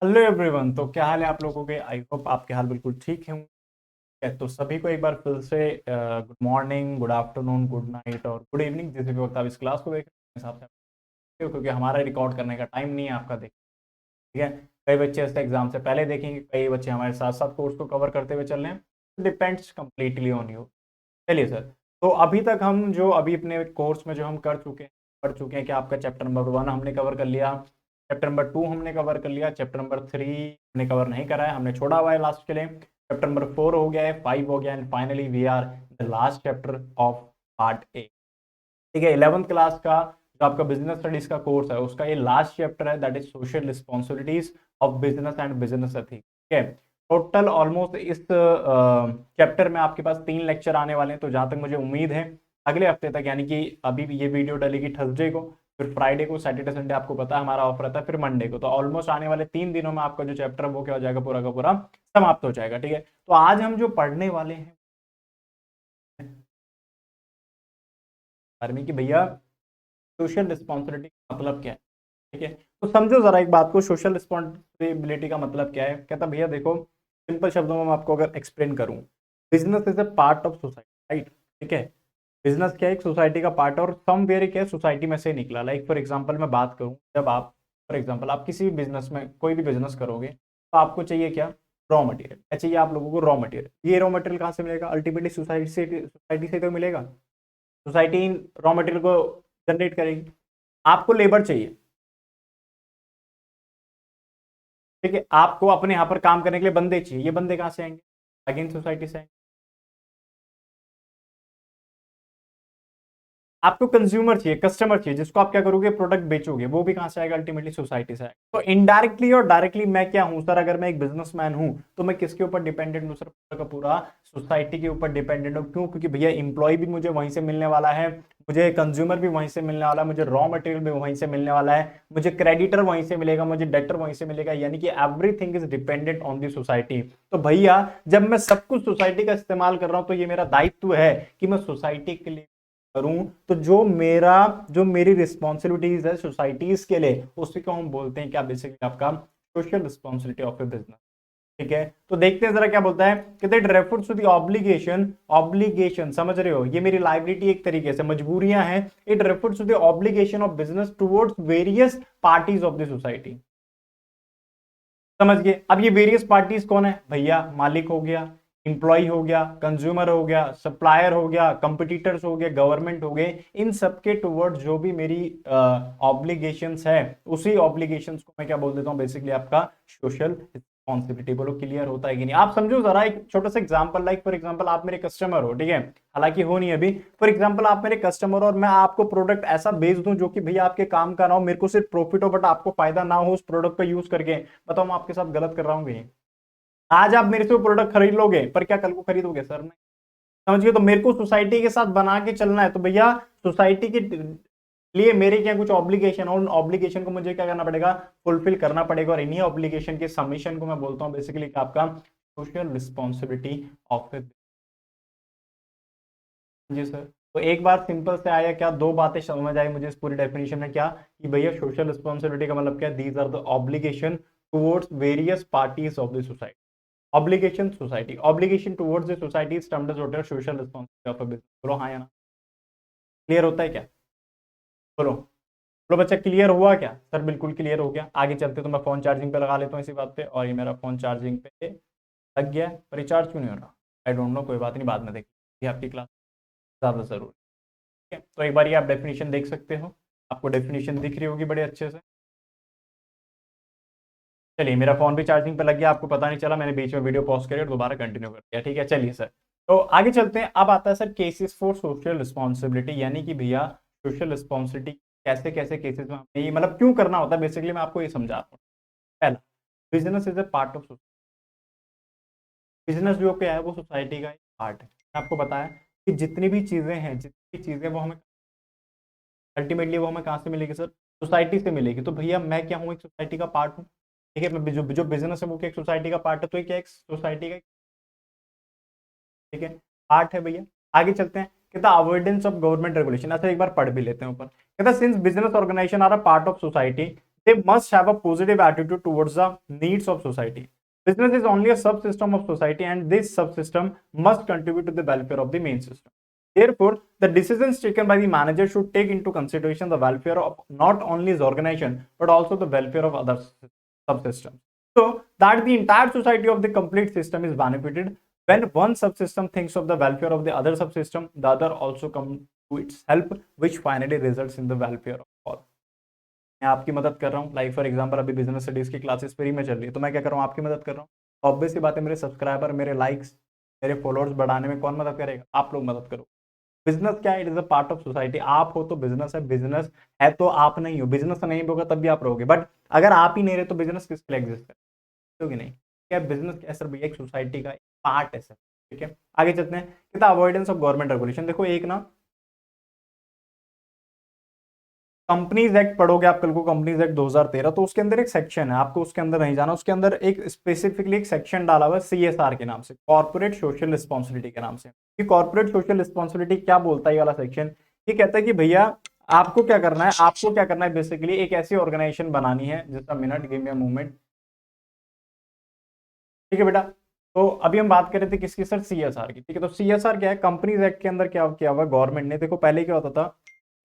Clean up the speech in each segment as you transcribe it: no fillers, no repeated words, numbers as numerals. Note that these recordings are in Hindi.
Hello everyone. तो क्या हाल है आप लोगों के? आई होप आपके हाल बिल्कुल ठीक है। तो सभी को एक बार फिर से good morning, good afternoon, good night और गुड इवनिंग, जिस भी वक्त आप इस क्लास को देख रहे हैं हिसाब से क्योंकि हमारा रिकॉर्ड करने का टाइम नहीं है आपका देख। ठीक है। कई बच्चे ऐसे एग्जाम से पहले देखेंगे, कई बच्चे हमारे साथ साथ कोर्स को कवर करते हुए चल रहे हैं। Depends completely on you. चलिए सर। तो अभी तक हम जो अभी अपने कोर्स में जो हम कर चुके हैं कि आपका चैप्टर नंबर 1 हमने कवर कर लिया, चैप्टर नंबर 2 हमने कवर कर लिया, चैप्टर नंबर 3 हमने कवर नहीं करा है, हमने छोड़ा हुआ है लास्ट के लिए। चैप्टर नंबर 4 हो गया है, 5 हो गया, and finally we are the last chapter of part A. ठीक है। 11th क्लास का जो आपका बिजनेस स्टडीज का कोर्स है उसका ये लास्ट चैप्टर है, that is social responsibilities of business and business ethics. ठीक है। टोटल ऑलमोस्ट इस चैप्टर में आपके पास 3 लेक्चर आने वाले हैं। तो जहां तक मुझे उम्मीद है अगले हफ्ते तक, यानी कि अभी भी ये वीडियो डलेगी थर्सडे को, फिर फ्राइडे को, सैटरडे संडे आपको पता है हमारा ऑफ रहता है, फिर मंडे को। तो ऑलमोस्ट आने वाले 3 दिनों में आपका जो चैप्टर है वो क्या हो जाएगा, पूरा का पूरा समाप्त हो जाएगा। ठीक है। तो आज हम जो पढ़ने वाले हैं बारे में कि भैया सोशल रिस्पॉन्सिबिलिटी का मतलब क्या है। ठीक है। तो समझो जरा एक बात को, सोशल रिस्पॉन्सिबिलिटी का मतलब क्या है। कहता भैया देखो, सिंपल शब्दों में मैं आपको अगर एक्सप्लेन करूं, business is a part of society, right. ठीक है। बिजनेस क्या है, एक सोसाइटी का पार्ट, और समवेयर क्या है, सोसाइटी में से निकला। लाइक फॉर एग्जांपल मैं बात करूं, जब आप फॉर एग्जांपल आप किसी भी बिजनेस में कोई भी बिजनेस करोगे तो आपको चाहिए क्या, रॉ मटेरियल। क्या चाहिए आप लोगों को, रॉ मटेरियल। ये रॉ मटेरियल कहाँ से मिलेगा, अल्टीमेटली सोसाइटी से तो मिलेगा। सोसाइटी रॉ मटेरियल को जनरेट करेगी। आपको लेबर चाहिए। ठीक है। आपको अपने यहाँ पर काम करने के लिए बंदे चाहिए। ये बंदे कहाँ से आएंगे, अगेन सोसाइटी से आएंगे। आपको कंज्यूमर चाहिए, कस्टमर चाहिए, जिसको आप क्या करोगे, प्रोडक्ट बेचोगे। वो भी कहां से आएगा, अल्टीमेटली सोसाइटी से आएगा। तो इनडायरेक्टली और डायरेक्टली मैं क्या हूं सर, अगर मैं एक बिजनेसमैन हूं तो मैं किसके ऊपर डिपेंडेंट हूं सर, पूरा का पूरा सोसाइटी के ऊपर डिपेंडेंट हूं। क्यों? क्योंकि भैया इंप्लॉय भी मुझे वहीं से मिलने वाला है, मुझे कंज्यूमर भी वहीं से मिलने वाला है, मुझे रॉ मटेरियल भी वहीं से मिलने वाला है, मुझे क्रेडिटर वहीं से मिलेगा, मुझे डेटर वहीं से मिलेगा। यानी कि everything is dependent on the society. तो भैया जब मैं सब कुछ सोसाइटी का इस्तेमाल कर रहा हूं तो ये मेरा दायित्व है कि मैं सोसाइटी के लिए करूं। तो जो मेरी रिस्पॉन्सिबिलिटीज है सोसाइटीज के लिए, उसी को हम बोलते हैं क्या, बेसिकली आपका social responsibility of A business. ठीक है। तो देखते हैं जरा क्या बोलता है, कहते हैं refers to the obligation. Obligation समझ रहे हो, ये मेरी लाइबिलिटी एक तरीके से, मजबूरियां हैं। It refers to the obligation of business towards various parties of the society. समझ गए। अब ये वेरियस पार्टीज कौन है भैया, मालिक हो गया, इंप्लॉय हो गया, कंज्यूमर हो गया, सप्लायर हो गया, कंपिटिटर्स हो गए, गवर्नमेंट हो गए। इन सबके टुवर्ड्स जो भी मेरी ऑब्लिगेशंस है, उसी ऑब्लिगेशंस को मैं क्या बोल देता हूं, बेसिकली आपका सोशल रिस्पॉन्सिबिलिटी। बोलो क्लियर होता है कि नहीं। आप समझो जरा एक छोटा सा एग्जांपल, लाइक फॉर एग्जांपल आप मेरे कस्टमर हो। ठीक है। हालांकि हो नहीं अभी। फॉर एग्जांपल आप मेरे कस्टमर और मैं आपको प्रोडक्ट ऐसा बेच दूं जो कि भैया आपके काम का ना हो, मेरे को सिर्फ प्रॉफिट हो बट आपको फायदा ना हो उस प्रोडक्ट को यूज करके। बताओ मैं आपके साथ गलत कर रहा हूँ कहीं? आज आप मेरे से वो प्रोडक्ट खरीद लोगे, पर क्या कल को खरीदोगे सर? नहीं। समझ गए। तो मेरे को सोसाइटी के साथ बना के चलना है, तो भैया सोसाइटी के लिए मेरे क्या कुछ ऑब्लिगेशन, और उन ऑब्लिगेशन को मुझे क्या करना पड़ेगा, फुलफिल करना पड़ेगा। और इन्हीं ऑब्लिगेशन के सबमिशन को मैं बोलता हूँ बेसिकली आपका सोशल रिस्पॉन्सिबिलिटी ऑफ ए। जी सर। तो एक बार सिंपल से आया क्या, दो बातें समझ आई मुझे इस पूरी डेफिनेशन में, क्या कि भैया सोशल रिस्पॉन्सिबिलिटी का मतलब क्या, these are the obligation towards various parties of the society. Obligation society, obligation towards the society is termed as what, social responsibility of a business. बोलो हाँ या ना। क्लियर होता है क्या? बोलो। बोलो बच्चा, क्लियर हुआ क्या? सर बिल्कुल क्लियर हो गया। आगे चलते तो मैं फोन चार्जिंग पे लगा लेता हूँ इसी बात पे, और ये मेरा फोन चार्जिंग पे लग गया है, पर रिचार्ज क्यों नहीं हो रहा, आई डोंट नो। कोई बात नहीं, बाद में देखिए, ये आपकी क्लास ज्यादा जरूरी है। तो एक बार ये आप डेफिनेशन देख सकते हो, आपको डेफिनेशन दिख रही होगी बड़े अच्छे से। चलिए, मेरा फोन भी चार्जिंग पे लग गया, आपको पता नहीं चला, मैंने बीच में वीडियो पॉज करी और दोबारा कंटिन्यू कर दिया। ठीक है। चलिए सर, तो आगे चलते हैं। अब आता है sir cases for social responsibility, यानी कि भैया सोशल रिस्पॉन्सिबिलिटी कैसे कैसे केसेस में हमें ये मतलब क्यों करना होता है, बेसिकली मैं आपको ये समझाता हूँ। पहला, business is a part of society. Business जो क्या है वो सोसाइटी का एक पार्ट है। आपको बताया कि जितनी भी चीजें वो हमें अल्टीमेटली वो हमें कहाँ से मिलेगी सर, सोसाइटी से मिलेगी। तो भैया मैं क्या हूँ, एक सोसाइटी का पार्ट हूँ। ठीक है। मैं जो बिजनेस है वो क्या एक सोसाइटी का पार्ट है, तो ये क्या एक सोसाइटी का, ठीक है, पार्ट है भैया। आगे चलते हैं। कहता अवॉइडेंस ऑफ गवर्नमेंट रेगुलेशन। अच्छा एक बार पढ़ भी लेते हैं ऊपर। कहता since business organisation are a part of society, they must have a positive attitude towards the needs of society. Business is only a subsystem of society, and this subsystem must contribute to the welfare of the main system. Therefore, the decisions taken by the manager should take into consideration the welfare of not only his organization but also the welfare of other subsystems, so that the entire society of the complete system is benefited. When one subsystem thinks of the welfare of the other subsystem, the other also come to its help, which finally results in the welfare of all. मैं आपकी मदद कर रहा हूँ, लाइक फॉर एग्जांपल अभी बिजनेस स्टडीज की क्लासेस फ्री में चल रही है, तो मैं क्या कर रहा हूँ, आपकी मदद कर रहा हूँ। ऑब्वियस सी बात है, मेरे सब्सक्राइबर, मेरे लाइक्स, मेरे फॉलोअर्स बढ़ाने में कौन मदद करेगा? आप लोग मदद करो। बिजनेस क्या है? It is a part of society. आप हो तो बिजनेस है, बिजनेस है तो आप नहीं हो। बिजनेस नहीं होगा तब भी आप रहोगे, बट अगर आप ही नहीं रहे तो बिजनेस किसके लिए एग्जिस्ट करेगा? नहीं। क्या बिजनेस क्या सर भैया? एक सोसाइटी का पार्ट है सर। ठीक है, आगे चलते हैं। कितना अवॉइडेंस ऑफ गवर्नमेंट रेगुलेशन। देखो एक ना कंपनीज एक्ट पढ़ोगे आप कल को, कंपनीज एक्ट 2013, तो उसके अंदर एक सेक्शन है, आपको उसके अंदर नहीं जाना। उसके अंदर एक स्पेसिफिकली एक सेक्शन डाला हुआ है CSR के नाम से, कॉर्पोरेट सोशल रिस्पॉन्सिबिलिटी के नाम से। कि कॉर्पोरेट सोशल रिस्पॉन्सिबिलिटी क्या बोलता है ये वाला सेक्शन? ये कहता है कि भैया आपको क्या करना है, आपको क्या करना है, बेसिकली एक ऐसी ऑर्गेनाइजेशन बनानी है। Just a minute, give me a moment. ठीक है बेटा, तो अभी हम बात कर रहे थे किसकी सर? CSR की। ठीक है, तो CSR क्या है? कंपनीज एक्ट के अंदर क्या किया हुआ गवर्नमेंट ने? देखो पहले क्या होता था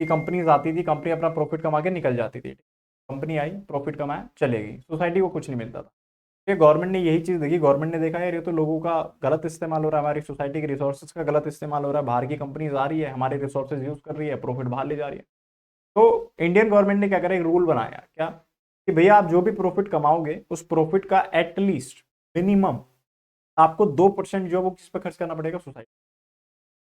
कि कंपनीज आती थी, कंपनी अपना प्रॉफिट कमा के निकल जाती थी। कंपनी आई, प्रॉफिट कमाया, चलेगी, सोसाइटी को कुछ नहीं मिलता था। ये गवर्नमेंट ने यही चीज देखी, गवर्नमेंट ने देखा यार ये तो लोगों का गलत इस्तेमाल हो रहा है, हमारी सोसाइटी के रिसोर्सेज का गलत इस्तेमाल हो रहा है, बाहर की कंपनीज आ रही है, हमारे रिसोर्सेज यूज कर रही है, प्रॉफिट बाहर ले जा रही है। तो इंडियन गवर्नमेंट ने क्या करा, एक रूल बनाया क्या कि भैया आप जो भी प्रॉफिट कमाओगे उस प्रॉफिट का एटलीस्ट मिनिमम आपको 2% जो वो किस पे खर्च करना पड़ेगा? सोसाइटी।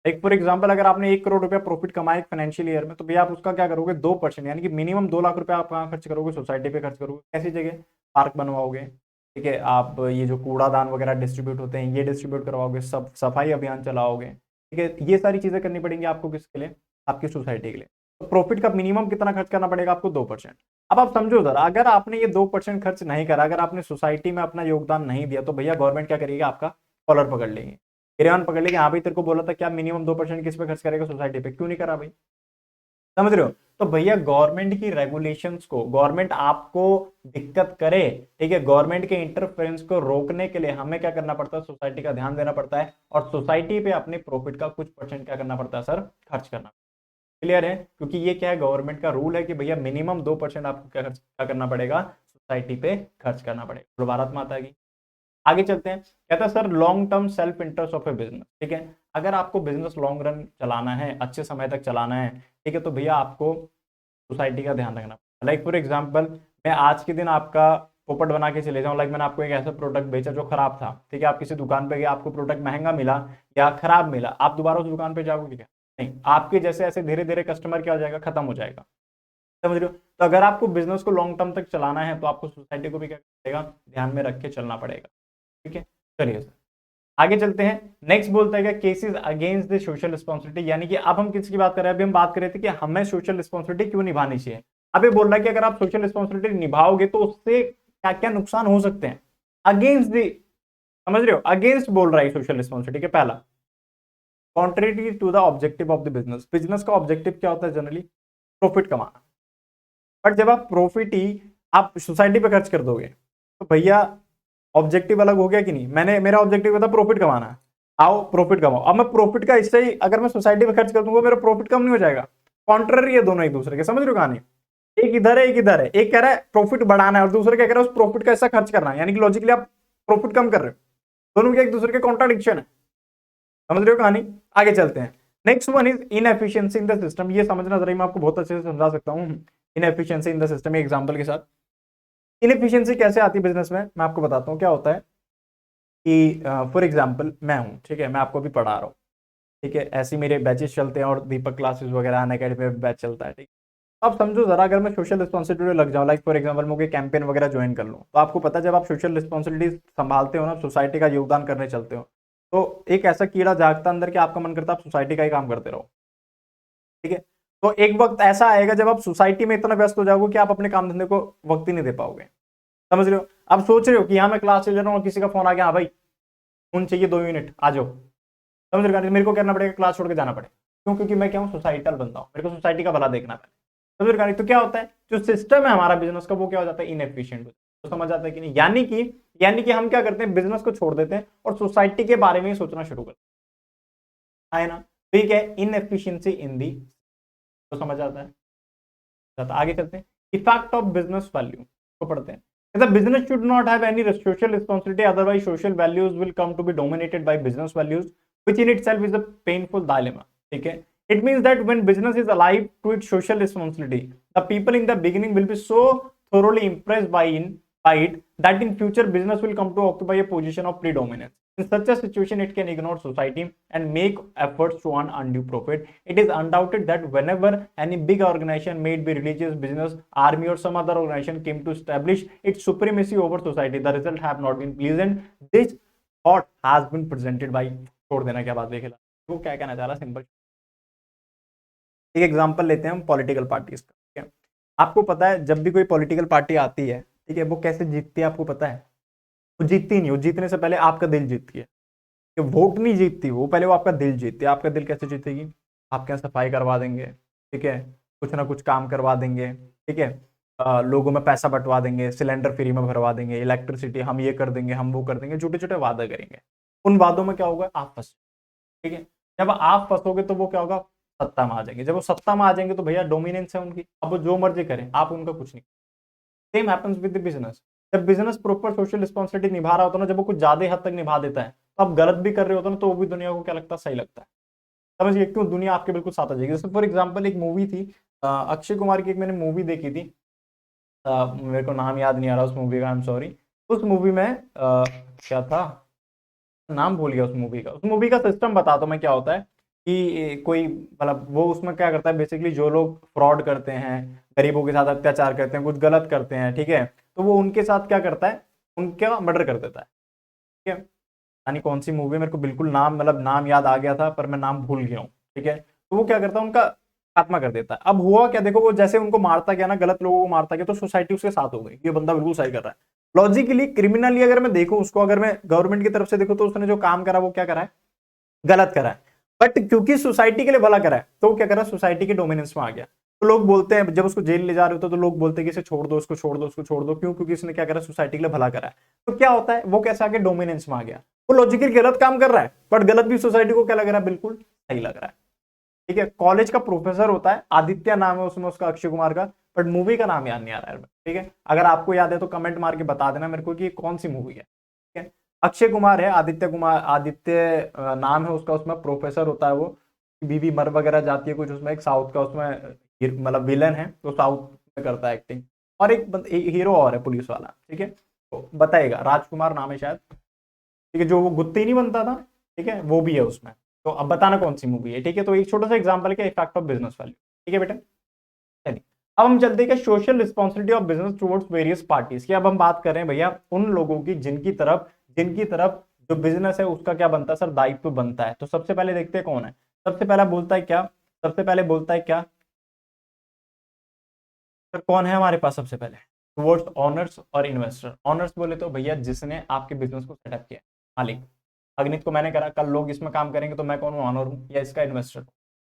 एक फॉर एग्जांपल अगर आपने 1 करोड़ रुपया प्रॉफिट कमाया एक फाइनेंशियल ईयर में, तो भैया आप उसका क्या करोगे? 2%, यानी कि मिनिमम 2 लाख रुपया आप कहाँ खर्च करोगे? सोसाइटी पे खर्च करोगे। ऐसी जगह पार्क बनवाओगे, ठीक है, आप ये जो कूड़ादान वगैरह डिस्ट्रीब्यूट होते हैं ये डिस्ट्रीब्यूट करवाओगे, सब सफाई अभियान चलाओगे। ठीक है, ये सारी चीजें करनी पड़ेंगी आपको, किसके लिए? आपकी सोसाइटी के लिए। तो प्रॉफिट का मिनिमम कितना खर्च करना पड़ेगा आपको? 2%। अब आप समझो जरा, अगर आपने ये 2% खर्च नहीं करा, अगर आपने सोसाइटी में अपना योगदान नहीं दिया, तो भैया गवर्नमेंट क्या करेगी? आपका कॉलर पकड़ लेंगे, गिरफ्तार पकड़ लेंगे। हाँ भाई तेरे को बोला था क्या मिनिमम 2% किस पे खर्च करेगा? सोसाइटी पे, क्यों नहीं करा भाई? समझ रहे हो? तो भैया गवर्नमेंट की रेगुलेशंस को, गवर्नमेंट आपको दिक्कत करे, ठीक है, गवर्नमेंट के इंटरफेरेंस को रोकने के लिए हमें क्या करना पड़ता है? सोसाइटी का ध्यान देना पड़ता है, और सोसाइटी पे अपने प्रॉफिट का कुछ परसेंट क्या करना पड़ता है सर? खर्च करना। क्लियर है? क्योंकि ये क्या है, गवर्नमेंट का रूल है कि भैया मिनिमम 2% आपको क्या करना पड़ेगा? सोसाइटी पे खर्च करना पड़ेगा। भारत माता की। आगे चलते हैं। कहता है sir long term self interest of A business. ठीक है, अगर आपको बिजनेस लॉन्ग रन चलाना है, अच्छे समय तक चलाना है, ठीक है, तो भैया आपको सोसाइटी का ध्यान रखना। लाइक फॉर एग्जांपल, मैं आज के दिन आपका पोपट बना के चले जाऊं, लाइक मैंने आपको एक ऐसा प्रोडक्ट बेचा जो खराब था, ठीक है, आप किसी दुकान पे गए, आपको प्रोडक्ट महंगा मिला या खराब मिला, आप दोबारा उस दुकान पे जाओगे क्या? नहीं। आपके जैसे ऐसे धीरे धीरे कस्टमर क्या हो जाएगा? खत्म हो जाएगा। समझ रहे हो? तो अगर आपको बिजनेस को लॉन्ग टर्म तक चलाना है तो आपको सोसाइटी को भी क्या करेगा? ध्यान में रख के चलना पड़ेगा। ठीक है, चलिए सर आगे चलते हैं। नेक्स्ट बोलता है cases against the social responsibility, यानी कि अब हम किसकी बात कर रहे हैं? अभी हम बात कर रहे थे कि हमें सोशल रिस्पॉन्सिबिलिटी क्यों निभानी चाहिए। अब ये बोल रहा है कि अगर आप सोशल रिस्पॉन्सिबिलिटी निभाओगे तो उससे क्या क्या नुकसान हो सकते हैं। अगेंस्ट द, समझ रहे हो? अगेंस्ट बोल रहा है सोशल रिस्पॉन्सिबिलिटी के। पहला, contrary to the objective of the business. Business का ऑब्जेक्टिव क्या होता है? जनरली प्रॉफिट कमाना। बट जब आप प्रॉफिट ही आप सोसाइटी पे खर्च कर दोगे तो भैया ऑब्जेक्टिव अलग हो गया कि नहीं? मेरा ऑब्जेक्टिव था प्रॉफिट कमाना है, आओ प्रॉफिट कमाओ। अब मैं प्रॉफिट का हिस्सा ही अगर मैं सोसाइटी पे खर्च कर दूंगा, मेरा प्रॉफिट कम नहीं हो जाएगा? कॉन्ट्ररी है दोनों एक दूसरे के। समझ रहे हो कहानी? एक इधर है, एक इधर है। एक कह रहा है प्रॉफिट बढ़ाना है और दूसरा क्या कह रहा है? उस प्रॉफिट का हिस्सा खर्च करना है, यानी कि लॉजिकली आप प्रॉफिट कम कर रहे हो। दोनों के एक दूसरे के कॉन्ट्राडिक्शन है। समझ रहे हो कहानी? आगे चलते हैं। Next one is inefficiency in the system. ये समझना जरा, मैं आपको बहुत अच्छे से समझा सकता हूं inefficiency in the system example के साथ। इनएफिशिएंसी कैसे आती है बिजनेस में, मैं आपको बताता हूं। क्या होता है कि फॉर एग्जांपल मैं हूं, ठीक है, मैं आपको भी पढ़ा रहा हूं, ठीक है, ऐसे मेरे बैचेस चलते हैं और दीपक क्लासेस वगैरह अनअकैडमी में बैच चलता है, ठीक। अब समझो जरा, अगर मैं सोशल रिस्पॉन्सिबिलिटी लग जाऊं, लाइक फॉर एग्जांपल मैं कोई कैंपेन वगैरह ज्वाइन कर लूं, तो आपको पता है जब आप सोशल रिस्पॉन्सिबिलिटी संभालते हो ना, सोसाइटी का योगदान करने चलते हो, तो एक ऐसा कीड़ा जागता अंदर कि आपका मन करता है आप सोसाइटी का ही काम करते रहो। ठीक है, तो एक वक्त ऐसा आएगा जब आप सोसाइटी में इतना व्यस्त हो जाओगे कि आप अपने काम धंधे को वक्त ही नहीं दे पाओगे। समझ रहे हो? आप सोच रहे हो कि यहाँ मैं क्लास ले रहा हूँ और किसी का फोन आ गया, हाँ भाई फोन चाहिए 2 मिनट आ जाओ। समझ रहे हो? मेरे को करना पड़ेगा, क्लास छोड़ के जाना पड़ेगा। क्यों? क्योंकि मैं क्या हूँ? सोसाइटल बंदा हूँ, मेरे को सोसाइटी का भला देखना है। तो क्या होता है, जो सिस्टम है हमारा बिजनेस का वो क्या हो जाता है, इनएफिशिएंट। तो समझ आता है कि नहीं, यानी कि हम क्या करते हैं, बिजनेस को छोड़ देते हैं और सोसाइटी के बारे में ही सोचना शुरू करते हैं ना। ठीक है, इनएफिशिएंसी इन दी, तो समझ आता है। आगे चलते हैं, इफेक्ट ऑफ बिजनेस वैल्यू को पढ़ते हैं। The business should not have any social responsibility, otherwise social values will come to be dominated by business values, which in itself is a painful dilemma. ठीक है, it means that when business is alive to its social responsibility, the people in the beginning will be so thoroughly impressed by it that in future business will come to occupy a position of predominance. In such a situation, it can ignore society and make efforts to earn undue profit. It is undoubted that whenever any big organization, may it be religious, business, army, or some other organization, came to establish its supremacy over society, the result have not been pleasant. This thought has been presented by, छोड़ देना क्या बात देखेला, वो क्या कहना चाह रहा, सिंपल। एक एग्जांपल लेते हैं हम पॉलिटिकल पार्टीज का। ठीक है, आपको पता है जब भी कोई पॉलिटिकल पार्टी आती है, ठीक है, वो कैसे जीतती है आपको पता है? वो जीतती नहीं, वो जीतने से पहले आपका दिल जीतती है। कि वोट नहीं जीतती वो, पहले वो आपका दिल जीतती है। आपका दिल कैसे जीतेगी? आपके यहाँ सफाई करवा देंगे, ठीक है, कुछ ना कुछ काम करवा देंगे, ठीक है, लोगों में पैसा बंटवा देंगे, सिलेंडर फ्री में भरवा देंगे, इलेक्ट्रिसिटी हम ये कर देंगे, हम वो कर देंगे, छोटे छोटे वादा करेंगे। उन वादों में क्या होगा, आप फंस, ठीक है। जब आप फंसोगे तो वो क्या होगा, सत्ता में आ जाएंगे। जब वो सत्ता में आ जाएंगे तो भैया डोमिनेंस है उनकी, अब वो जो मर्जी करें, आप उनका कुछ नहीं। Same happens with the business. जब बिजनेस प्रॉपर सोशल रिस्पॉन्सिबिलिटी निभा रहा होता है ना, जब वो कुछ ज्यादा हद तक निभा देता है, तो आप गलत भी कर रहे होते ना, तो वो भी दुनिया को क्या लगता है, सही लगता है। समझिए क्यों, दुनिया आपके बिल्कुल साथ आ जाएगी। जैसे फॉर एग्जाम्पल एक मूवी थी, अक्षय कुमार की, एक मैंने मूवी देखी थी, मेरे को नाम याद नहीं आ रहा उस मूवी का, आई एम सॉरी। उस मूवी में क्या था, नाम भूल गया उस मूवी का। उस मूवी का सिस्टम बता दो मैं, क्या होता है कि कोई मतलब वो उसमें क्या करता है, बेसिकली जो लोग फ्रॉड करते हैं, गरीबों के साथ अत्याचार करते हैं, कुछ गलत करते हैं, ठीक है, तो वो उनके साथ क्या करता है, उनका मर्डर कर देता है। ठीक है, यानी कौन सी मूवी, मेरे को बिल्कुल नाम, मतलब नाम याद आ गया था पर मैं नाम भूल गया हूँ। ठीक है, तो वो क्या करता है, उनका खात्मा कर देता है। अब हुआ क्या, देखो वो जैसे उनको मारता गया ना, गलत लोगों को मारता गया, तो सोसाइटी उसके साथ हो गई, ये बंदा बिल्कुल सही कर रहा है। लॉजिकली क्रिमिनली अगर मैं देखूं उसको, अगर मैं गवर्नमेंट की तरफ से देखूं, तो उसने जो काम करा वो क्या करा है, गलत करा है। बट क्योंकि सोसाइटी के लिए भला करा है, तो वो क्या करा, सोसाइटी के डोमिनेंस में आ गया। तो लोग बोलते हैं, जब उसको जेल ले जा रहे होते तो लोग बोलते हैं कि इसे छोड़ दो, इसको छोड़ दो, उसको छोड़ दो, क्यों? क्योंकि इसने क्या करा, सोसाइटी के लिए भला करा है। तो क्या होता है, वो कैसे आगे डोमिनेंस में आ गया। वो लॉजिकली गलत काम कर रहा है, बट गलत भी सोसाइटी को क्या लग रहा है, बिल्कुल सही लग रहा है। ठीक है, कॉलेज का प्रोफेसर होता है, आदित्य नाम है उसमें उसका, अक्षय कुमार का, बट मूवी का नाम याद नहीं आ रहा है। ठीक है, अगर आपको याद है तो कमेंट मार के बता देना मेरे को कि कौन सी मूवी है। ठीक है, अक्षय कुमार है, आदित्य कुमार, आदित्य नाम है उसका, उसमें प्रोफेसर होता है वो, बीवी मर वगैरह जाती है कुछ, उसमें एक साउथ का उसमें मतलब विलन है, तो साउथ में करता है एक्टिंग। और एक हीरो और है पुलिस वाला। ठीक है, तो बताएगा, राजकुमार नाम है शायद। ठीक है, जो वो गुत्ती नहीं बनता था, ठीक है, वो भी है उसमें। तो अब बताना कौन सी मूवी है। ठीक है, तो एक छोटा सा एग्जांपल है इफेक्ट ऑफ बिजनेस वैल्यू। ठीक है बेटा, चलिए अब हम चलते हैं social responsibility of business towards various parties की। अब हम बात कर रहे हैं भैया उन लोगों की जिनकी तरफ जो बिजनेस है उसका क्या बनता है सर, दायित्व बनता है। तो सबसे पहले देखते हैं कौन है, सबसे पहला बोलता है क्या, सबसे पहले बोलता है क्या सर, कौन है हमारे पास सबसे पहले, टुवर्ड्स ऑनर्स और इन्वेस्टर। ऑनर्स बोले तो भैया जिसने आपके बिजनेस को सेटअप किया, मालिक। अग्नित को मैंने करा, कल लोग इसमें काम करेंगे तो मैं कौन हूँ, ऑनर हूँ या इसका इन्वेस्टर हूँ।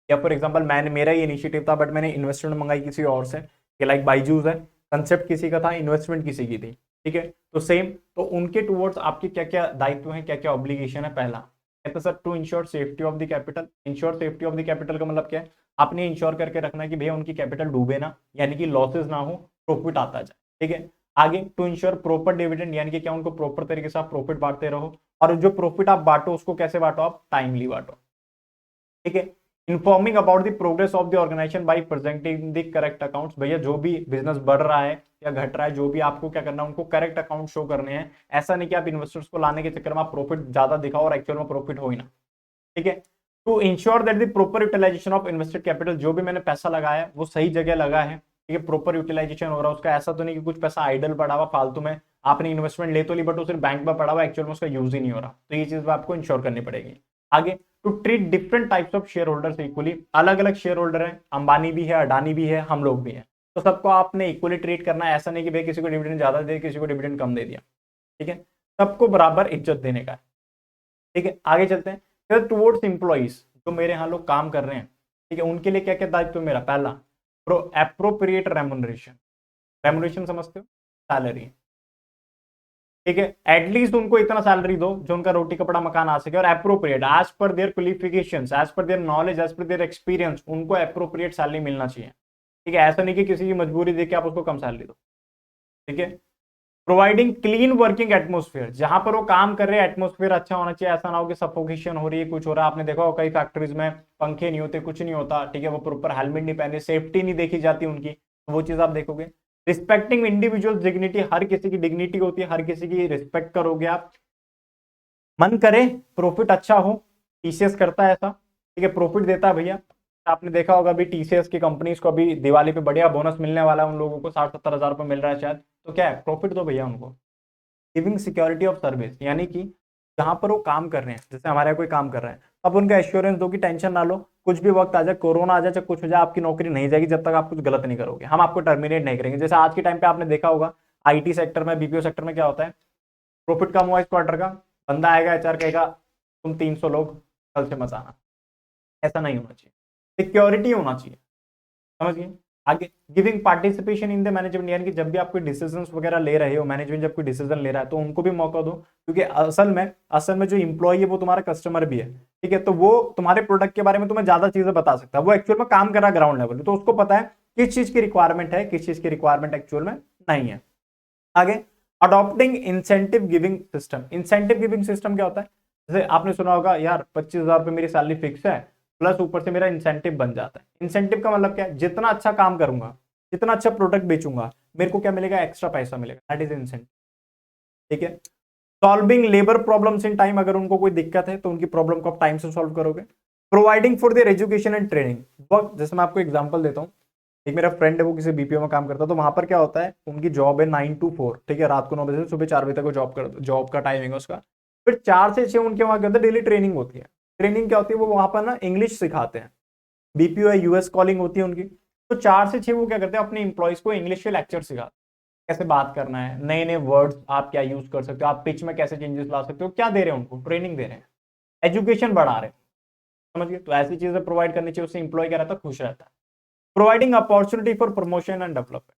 या फॉर एग्जांपल मैंने, मेरा ही इनिशिएटिव था बट मैंने इन्वेस्टमेंट मंगाई किसी और से, कि लाइक बाईजूस है, कंसेप्ट किसी का था, इन्वेस्टमेंट किसी की थी। ठीक है, तो सेम, तो उनके टुवर्ड्स आपके क्या क्या दायित्व है, क्या क्या ऑब्लिगेशन है। पहला कहते sir, to ensure safety of the capital. Ensure safety of the capital का मतलब क्या है, आपने इंश्योर करके रखना है कि भैया उनकी कैपिटल डूबे ना, यानी कि लॉसेस ना हो, प्रॉफिट आता जाए। ठीक है, आगे टू इंश्योर प्रॉपर डिविडेंड, यानी कि क्या उनको प्रॉपर तरीके से आप प्रॉफिट बांटते रहो, और जो प्रॉफिट आप बांटो उसको कैसे बांटो, आप टाइमली बांटो। ठीक है, informing about the progress of the organisation by presenting the correct accounts. भैया जो भी बिजनेस बढ़ रहा है या घट रहा है, जो भी आपको क्या करना है, उनको करेक्ट अकाउंट शो करने हैं। ऐसा नहीं कि आप इन्वेस्टर्स को लाने के चक्कर में आप प्रॉफिट ज्यादा दिखाओ और एक्चुअल में प्रॉफिट हो ही ना। ठीक है, to ensure that the proper utilisation of invested capital, जो भी मैंने पैसा लगाया है वो सही जगह लगा है। ठीक है, प्रॉपर यूटिलाइजेशन हो रहा है उसका, ऐसा तो नहीं कि कुछ पैसा आइडल पड़ा हुआ फालतू में, आपने इन्वेस्टमेंट ले तो ली बट वो सिर्फ बैंक में पड़ा हुआ, एक्चुअल में उसका यूज ही नहीं हो रहा। तो ये चीज आपको इंश्योर करनी पड़ेगी। आगे to treat different types of shareholders equally. अलग अलग शेयर होल्डर है, अंबानी भी है, अडानी भी है, हम लोग भी हैं, तो सबको आपने इक्वली ट्रीट करना है। ऐसा नहीं कि भाई किसी को डिविडेंड ज्यादा दे, किसी को डिविडेंड कम दे दिया। ठीक है, सबको बराबर इज्जत देने का है। ठीक है, आगे चलते हैं, फिर टुवर्ड्स एम्प्लॉइज, जो मेरे यहाँ लोग काम कर रहे हैं, ठीक है, उनके लिए क्या क्या दायित्व मेरा, पहला एप्रोप्रिएट रेमुनरेशन, रेमुनरेशन समझते हो, सैलरी, ठीक है, एटलीस्ट उनको इतना सैलरी दो जो उनका रोटी कपड़ा मकान आ सके, और appropriate as per their qualifications, as per their knowledge, as per their experience, उनको अप्रोप्रिएट सैलरी मिलना चाहिए, ठीक है, ऐसा नहीं कि किसी की मजबूरी देके आप उसको कम सैलरी दो, ठीक है। प्रोवाइडिंग क्लीन वर्किंग एटमोस्फेयर, जहां पर वो काम कर रहे हैं एटमोस्फेयर अच्छा होना चाहिए, ऐसा ना हो कि सफोकेशन हो रही है, कुछ हो रहा है, आपने देखा हो कई फैक्ट्रीज में पंखे नहीं होते, कुछ नहीं होता, ठीक है, वो प्रॉपर हेलमेट नहीं पहने, सेफ्टी नहीं देखी जाती उनकी, तो वो चीज आप देखोगे। रिस्पेक्टिंग इंडिविजुअल डिग्निटी, हर किसी की डिग्निटी होती है, हर किसी की रिस्पेक्ट करोगे आप। मन करे प्रॉफिट अच्छा हो, टीसीएस करता है ऐसा, ठीक है, प्रॉफिट देता है भैया, आपने देखा होगा अभी टीसीएस की कंपनीज को अभी दिवाली पे बढ़िया बोनस मिलने वाला है, उन लोगों को 60-70 हज़ार रुपये मिल रहा है शायद, तो क्या है, प्रॉफिट दो भैया उनको। गिविंग सिक्योरिटी ऑफ सर्विस, यानी कि जहां पर वो काम कर रहे हैं, जैसे हमारे यहाँ कोई काम कर रहे हैं, अब उनका एश्योरेंस दो कि टेंशन ना लो, कुछ भी वक्त आ जाए, कोरोना आ जाए, चाहे कुछ हो जाए, आपकी नौकरी नहीं जाएगी जब तक आप कुछ गलत नहीं करोगे, हम आपको टर्मिनेट नहीं करेंगे। जैसे आज के टाइम पे आपने देखा होगा आईटी सेक्टर में, बीपीओ सेक्टर में क्या होता है, प्रॉफिट कम हुआ इस क्वार्टर का, बंदा आएगा एचआर कहेगा तुम 300 लोग कल से मत आना, ऐसा नहीं होना चाहिए, सिक्योरिटी होना चाहिए, समझिए। आगे giving participation in the management, यानी कि जब भी आप कोई डिसीजंस वगैरह ले रहे हो, मैनेजमेंट जब कोई डिसीजन ले रहा है तो उनको भी मौका दो, क्योंकि असल में जो इंप्लॉय है वो तुम्हारा कस्टमर भी है, ठीक है, तो वो तुम्हारे प्रोडक्ट के बारे में तुम्हें ज्यादा चीजें बता सकता है, वो एक्चुअल में काम कर रहा है ग्राउंड लेवल, तो उसको पता है किस चीज की रिक्वायरमेंट है, किस चीज की रिक्वायरमेंट एक्चुअल में नहीं है। आगे adopting incentive giving system, incentive giving system क्या होता है, जैसे आपने सुना होगा यार 25,000 रुपये मेरी सैलरी फिक्स है, प्लस ऊपर से मेरा इंसेंटिव बन जाता है। इंसेंटिव का मतलब क्या है, जितना अच्छा काम करूंगा, जितना अच्छा प्रोडक्ट बेचूंगा, मेरे को क्या मिलेगा, एक्स्ट्रा पैसा मिलेगा, दैट इज इंसेंटिव, ठीक है। Solving labour problems in time, अगर उनको कोई दिक्कत है तो उनकी प्रॉब्लम को आप टाइम से सॉल्व करोगे। Providing for their education and training, वक्त, जैसे मैं आपको एग्जांपल देता हूँ, एक मेरा फ्रेंड है वो किसी बीपीओ में काम करता है, तो वहां पर क्या होता है, उनकी जॉब है 9 to 4, ठीक है, रात को 9 बजे से सुबह 4 बजे तक वो जॉब का टाइमिंग है उसका, फिर 4 से 6 उनके वहां क्या होता है, डेली ट्रेनिंग होती है। ट्रेनिंग क्या होती है, वो वहां पर ना इंग्लिश सिखाते हैं, बीपीओ है, यूएस कॉलिंग होती है उनकी, तो 4 से 6 वो क्या करते हैं, अपने इंप्लॉइज को इंग्लिश के लेक्चर सिखाते हैं, कैसे बात करना है, नए नए वर्ड्स आप क्या यूज कर सकते हो, आप पिच में कैसे चेंजेस ला सकते हो, क्या दे रहे हैं उनको, ट्रेनिंग दे रहे हैं, एजुकेशन बढ़ा रहे हैं, समझ गए, तो ऐसी चीजें प्रोवाइड करनी चाहिए, उससे इंप्लॉय क्या रहता है, खुश रहता है। Providing opportunity for promotion and development,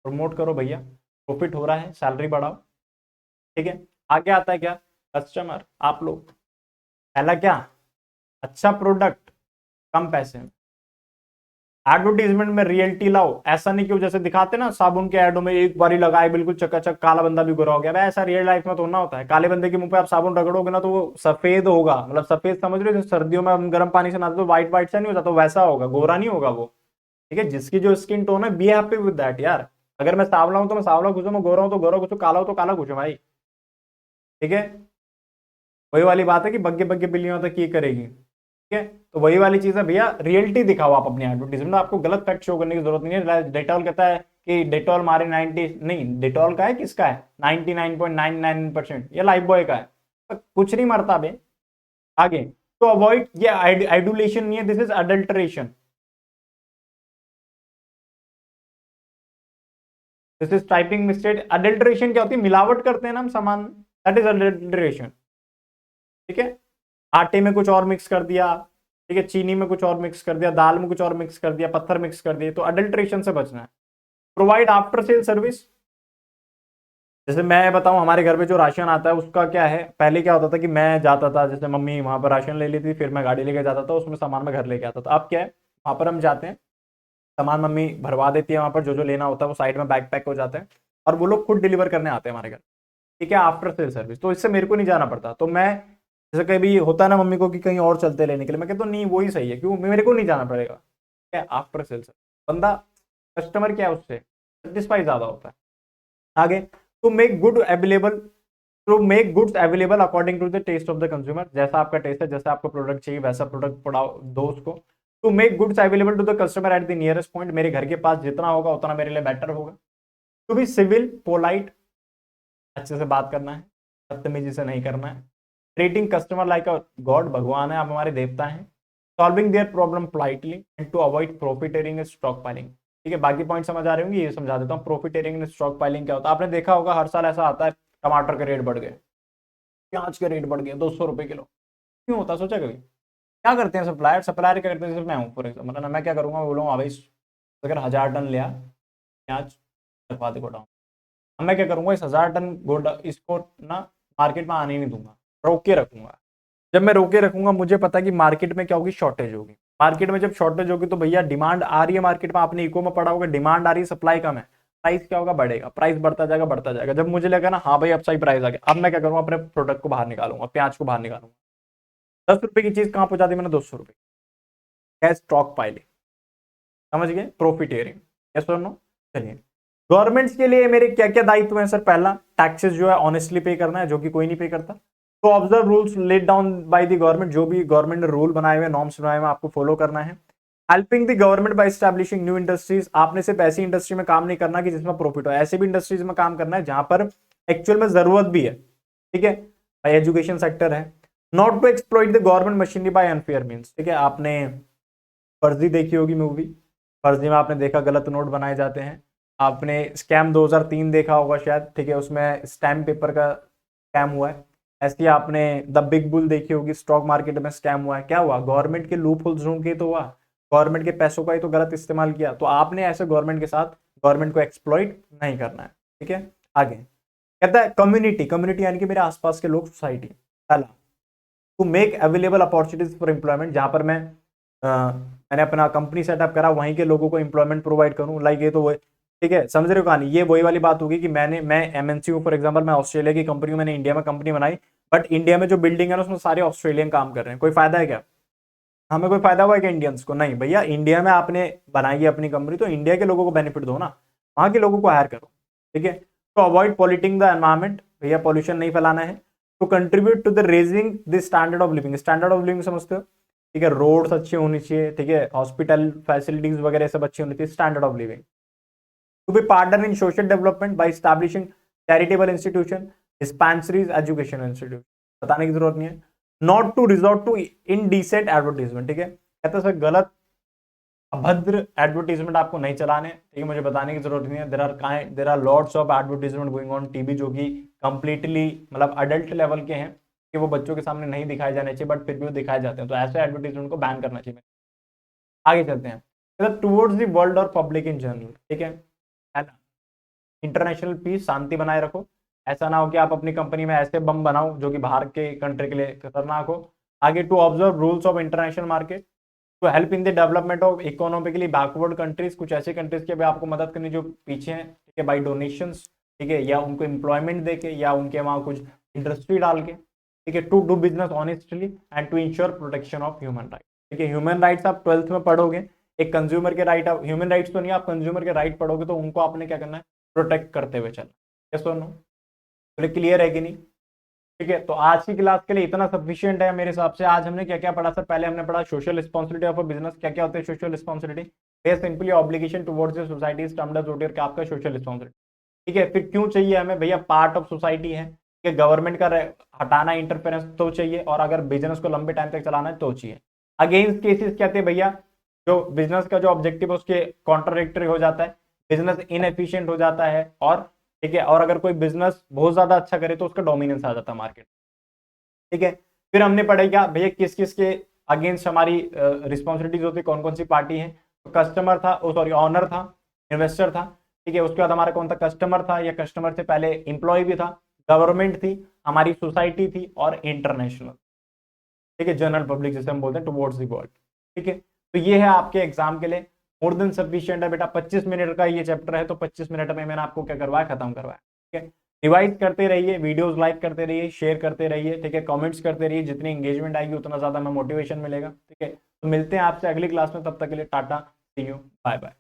promote करो भैया, प्रॉफिट हो रहा है, सैलरी बढ़ाओ, ठीक है। आगे आता है क्या, कस्टमर, आप लोग, पहला क्या, अच्छा प्रोडक्ट कम पैसे में, एडवर्टीजमेंट में रियलिटी लाओ, ऐसा नहीं कि वो जैसे दिखाते ना साबुन के एडो में, एक बारी लगाए बिल्कुल चकाचक काला बंदा भी गोरा हो गया, ऐसा रियल लाइफ में तो ना होता है, काले बंदे के मुंह पे आप साबुन रगड़ोगे ना तो वो सफेद होगा, मतलब सफेद समझ रहे हो, सर्दियों में हम गर्म पानी से नहाते तो व्हाइट व्हाइट सा नहीं होता, तो वैसा होगा, गोरा नहीं होगा वो, ठीक है। जिसकी जो स्किन टोन है, बी हैप्पी विद दैट यार, अगर मैं सांवला हूं तो मैं सांवला घुसू, मैं गोरा हूं तो गोरा घुसू, काला हूं तो काला घुसू भाई, ठीक है। वही वाली बात है कि बग्गे बग्गे बिल्लियों तक ये करेगी, ठीक है, तो वही वाली चीज है भैया, रियलिटी दिखाओ आप अपनी एडवर्टीजमेंट में, आपको गलत फैक्ट शो करने की जरूरत नहीं है। डेटॉल कहता है कि डेटॉल मारे 90, नहीं, डेटॉल का है, किसका है, 99.99%, ये लाइफ बॉय का है, तो कुछ नहीं मरता बे। आगे, तो अवॉइड, ये आइडुलेशन नहीं है, this is adulteration, this is typing mistake. Adulteration क्या होती है, मिलावट करते हैं ना हम सामान, दैट इज अडल्टरेशन, ठीक है। आटे में कुछ और मिक्स कर दिया, ठीक है, चीनी में कुछ और मिक्स कर दिया, दाल में कुछ और मिक्स कर दिया, पत्थर मिक्स कर दिए, तो अडल्ट्रेशन से बचना है। प्रोवाइड आफ्टर सेल सर्विस, जैसे मैं बताऊं, हमारे घर पे जो राशन आता है उसका क्या है, पहले क्या होता था कि मैं जाता था, जैसे मम्मी वहां पर राशन ले लेती थी, फिर मैं गाड़ी लेके जाता था, उसमें सामान में घर लेके आता था। अब क्या है, वहां पर हम जाते हैं, सामान मम्मी भरवा देती है, वहां पर जो जो लेना होता है वो साइड में बैग पैक हो जाते हैं, और वो लोग खुद डिलीवर करने आते हैं हमारे घर, ठीक है, आफ्टर सेल सर्विस, तो इससे मेरे को नहीं जाना पड़ता। तो मैं, जैसे कभी होता है ना मम्मी को कि कहीं और चलते लेने के लिए, मैं कहता हूँ नहीं वही सही है, क्यों, मेरे को नहीं जाना पड़ेगा, क्या, आफ्टर सेल सर्विस, बंदा कस्टमर क्या है उससे सेटिस्फाई ज्यादा होता है। आगे, to make good available, to make goods available according to the taste of the consumer, जैसा आपका टेस्ट है, जैसा आपको प्रोडक्ट चाहिए वैसा प्रोडक्ट पड़ाओ दो उसको। To make goods available to the customer at the nearest point, मेरे घर के पास जितना होगा उतना मेरे लिए बेटर होगा। टू बी सिविल पोलाइट, अच्छे से बात करना है, बदतमीजी से नहीं करना है। Treating customer like a god, भगवान है, आप हमारे देवता हैं। Solving their problem politely and to avoid profiteering and stock piling, ठीक है, बाकी पॉइंट समझ आ रहे होंगे, ये समझा देता हूँ। प्रॉफिटेरिंग एंड स्टॉक पाइलिंग क्या होता है, आपने देखा होगा हर साल ऐसा आता है, टमाटर के रेट बढ़ गए, प्याज के रेट बढ़ गए, 200 रुपए किलो, क्यों होता है, सोचा कभी, क्या करते हैं सप्लायर, सप्लायर क्या करते हैं, जैसे मैं हूँ फॉर एग्जाम्पल ना, मैं क्या करूंगा, बोलूंगा भाई अगर 1000 टन लिया प्याज रखवा दे गोडाउन, अब मैं क्या करूंगा, इस 1000 टन इसको ना मार्केट में आने नहीं दूंगा, रोक के रखूंगा। जब मैं रोके रखूंगा, मुझे पता है कि मार्केट में क्या होगी, शॉर्टेज होगी। मार्केट में जब शॉर्टेज होगी तो भैया डिमांड आ रही है मार्केट में, आपने इको में पढ़ा होगा, डिमांड आ रही है सप्लाई कम है, प्राइस क्या होगा, बढ़ेगा, प्राइस बढ़ता जाएगा बढ़ता जाएगा। जब मुझे लगा ना हाँ भाई अब सही प्राइस आ गया, अब मैं क्या करूंगा, अपने प्रोडक्ट को बाहर निकालूंगा, प्याज को बाहर निकालूंगा। 10 रुपए की चीज कहां पहुंचा दी मैंने, 200 रुपए। क्या, स्टॉक पाइलिंग, समझ गए, प्रॉफिटेरिंग, यस और नो। चलिए, गवर्नमेंट्स के लिए मेरे क्या क्या दायित्व है सर। पहला, टैक्सेस जो है ऑनेस्टली पे करना है, जो कि कोई नहीं पे करता। तो observe rules laid down by the government, जो भी गवर्नमेंट ने रूल बनाए हुए, नॉर्म्स बनाए हुए, आपको फॉलो करना है। Helping the government by establishing new industries, आपने सिर्फ ऐसी इंडस्ट्री में काम नहीं करना कि जिसमें प्रॉफिट हो, ऐसे भी इंडस्ट्रीज में काम करना है जहां पर एक्चुअल में जरूरत भी है, ठीक है। भाई एजुकेशन सेक्टर है। Not to exploit the government machinery by unfair means, ठीक है। आपने फर्जी देखी होगी मूवी, फर्जी में आपने देखा गलत नोट बनाए जाते हैं। आपने स्कैम 2003 देखा होगा शायद, ठीक है, उसमें स्टैम्प पेपर का स्कैम हुआ है। ऐसी आपने द बिग बुल देखी होगी, स्टॉक मार्केट में स्कैम हुआ है। क्या हुआ, गवर्नमेंट के लूप होल्स ढूंढ के तो हुआ, गवर्नमेंट के पैसों का ही तो गलत इस्तेमाल किया। तो आपने ऐसे गवर्नमेंट के साथ गवर्नमेंट को एक्सप्लॉइट नहीं करना है, ठीक है। आगे कहता है कम्युनिटी, कम्युनिटी यानी कि मेरे आसपास के लोग, सोसाइटी। पहला, to make available opportunities for employment, जहां पर मैंने अपना कंपनी सेटअप करा, वहीं के लोगों को एम्प्लॉयमेंट प्रोवाइड करूं। लाइक ये तो वो, ठीक है, समझ रहे हो कहानी। ये वही वाली बात होगी कि मैं एमएनसी हूं, फॉर एग्जांपल मैं ऑस्ट्रेलिया की कंपनी, मैंने इंडिया में कंपनी बनाई, बट इंडिया में जो बिल्डिंग है ना उसमें सारे ऑस्ट्रेलियन काम कर रहे हैं। कोई फायदा है क्या, हमें कोई फायदा हुआ है क्या इंडियंस को? नहीं भैया, इंडिया में आपने बनाई है अपनी कंपनी तो इंडिया के लोगों को बेनिफिट दो ना, वहां के लोगों को हायर करो, ठीक है। To avoid polluting the environment, भैया पॉल्यूशन नहीं फैलाना है। To contribute to the raising the standard of living, standard of living समझते हो, ठीक है, रोड्स अच्छी होनी चाहिए, ठीक है, हॉस्पिटल फैसिलिटीज वगैरह सब अच्छी होनी चाहिए, standard of living. To be partner in social development by establishing charitable institution, dispensaries, education institute, बताने की जरूरत नहीं है। Not to resort to indecent advertisement, ठीक है, कहते हैं सर गलत अभद्र एडवर्टीजमेंट आपको नहीं चलाने, ठीक है, मुझे बताने की जरूरत नहीं है। There are lots of advertisement going on TV, जो कि कंप्लीटली मतलब अडल्ट लेवल के हैं, कि वो बच्चों के सामने नहीं दिखाए जाने चाहिए, बट फिर भी वो दिखाए जाते हैं। तो ऐसे एडवर्टीजमेंट को बैन करना चाहिए। आगे चलते हैं, टुवर्ड्स द वर्ल्ड और पब्लिक इन जनरल, ठीक है ना। इंटरनेशनल पीस, शांति बनाए रखो। ऐसा ना हो कि आप अपनी कंपनी में ऐसे बम बनाओ जो कि बाहर के कंट्री के लिए खतरनाक हो। आगे, to observe rules of international market, to help in the development of economically backward countries, कुछ ऐसे कंट्रीज के भी आपको मदद करनी जो पीछे हैं, ठीक है, बाई डोनेशंस, ठीक है, या उनको एम्प्लॉयमेंट देके, या उनके वहां कुछ इंडस्ट्री डाल के, ठीक है। To do business honestly and to ensure protection of human right, ठीक है। ह्यूमन राइट्स आप 12th में पढ़ोगे, एक कंज्यूमर के राइट, ह्यूमन राइट्स तो नहीं, आप कंज्यूमर के राइट पढ़ोगे, तो उनको आपने क्या करना है, प्रोटेक्ट करते हुए चलना। यस और नो, बोले क्लियर है कि नहीं? ठीक है, तो आज की क्लास के लिए इतना सफिशिएंट है मेरे हिसाब से। आज हमने क्या क्या पढ़ा सर, पहले हमने पढ़ा social responsibility of a business, क्या क्या होते हैं सोशल रिस्पॉन्सिबिलिटी, ये simply obligation towards the society termed as what का आपका सोशल रिस्पॉन्सिबिलिटी, ठीक है। फिर क्यों चाहिए हमें, भैया पार्ट ऑफ सोसाइटी है, कि गवर्नमेंट का हटाना इंटरफेरेंस तो चाहिए, और अगर बिजनेस को लंबे टाइम तक चलाना है तो चाहिए। अगेंस्ट केसेस क्या थे भैया, जो बिजनेस का जो ऑब्जेक्टिव है उसके कॉन्ट्राडिक्टरी हो जाता है, बिजनेस इनएफिशिएंट हो जाता है, और ठीक है, और अगर कोई बिजनेस बहुत ज्यादा अच्छा करे तो उसका डोमिनेंस आ जाता है मार्केट, ठीक है। फिर हमने पढ़ा क्या भैया, किस किस के अगेंस्ट हमारी रिस्पॉन्सिबिलिटीज होती, कौन कौन सी पार्टी है। तो कस्टमर था, सॉरी ऑनर था, इन्वेस्टर था, ठीक है। उसके बाद हमारा कौन था, कस्टमर था, या कस्टमर से पहले एम्प्लॉय भी था, गवर्नमेंट थी, हमारी सोसाइटी थी, और इंटरनेशनल, ठीक है, जनरल पब्लिक जिसे हम बोलते हैं, टुवर्ड्स द वर्ल्ड, ठीक है। तो ये है आपके एग्जाम के लिए मोर देन सफिशिएंट है बेटा। 25 मिनट का ये चैप्टर है, तो 25 मिनट में मैंने आपको क्या करवाया, खत्म करवाया, ठीक है। रिवाइज करते रहिए, वीडियोस लाइक करते रहिए, शेयर करते रहिए, ठीक है, कमेंट्स करते रहिए, जितनी एंगेजमेंट आएगी उतना ज्यादा हमें मोटिवेशन मिलेगा, ठीक है। तो मिलते हैं आपसे अगली क्लास में, तब तक के लिए टाटा, सी यू, बाय बाय।